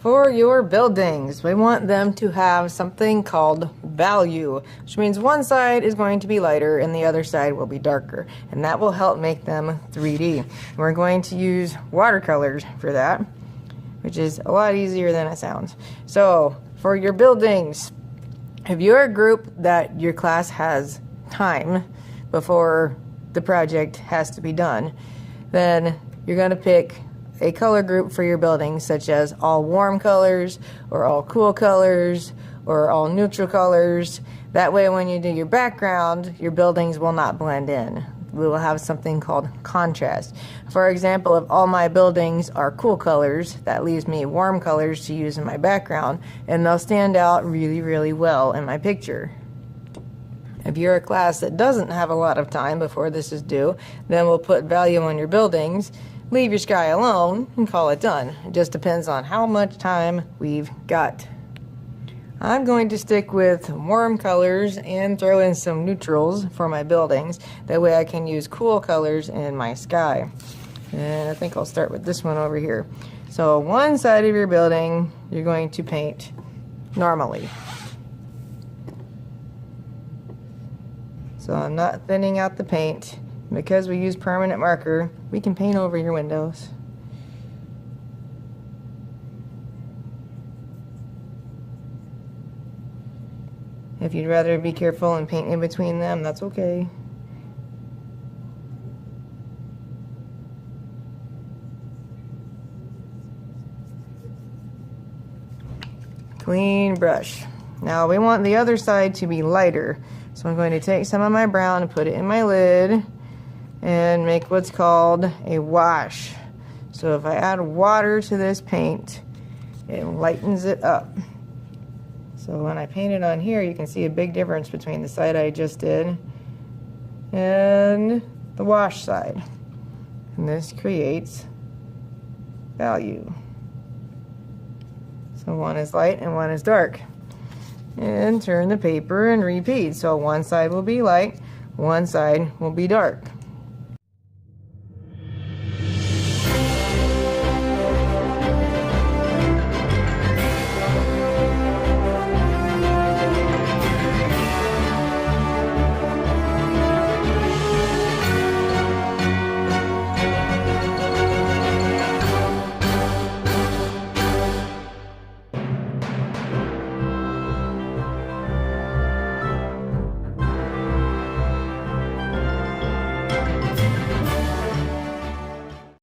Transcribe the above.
For your buildings, we want them to have something called value, which means one side is going to be lighter and the other side will be darker, and that will help make them 3D. We're going to use watercolors for that, which is a lot easier than it sounds. So for your buildings, if you're a group that your class has time before the project has to be done, then you're going to pick a color group for your buildings, such as all warm colors or all cool colors or all neutral colors. That way when you do your background, your buildings will not blend in. We will have something called contrast. For example, if all my buildings are cool colors, that leaves me warm colors to use in my background, and they'll stand out really, really well in my picture. If you're a class that doesn't have a lot of time before this is due, then we'll put value on your buildings, leave your sky alone, and call it done. It just depends on how much time we've got. I'm going to stick with warm colors and throw in some neutrals for my buildings. That way I can use cool colors in my sky. And I think I'll start with this one over here. So one side of your building you're going to paint normally. So I'm not thinning out the paint. Because we use permanent marker, we can paint over your windows. If you'd rather be careful and paint in between them, that's okay. Clean brush. Now we want the other side to be lighter. So I'm going to take some of my brown and put it in my lid and make what's called a wash. So if I add water to this paint, it lightens it up. So when I paint it on here, you can see a big difference between the side I just did and the wash side. And this creates value. So one is light and one is dark. And turn the paper and repeat. So one side will be light, one side will be dark.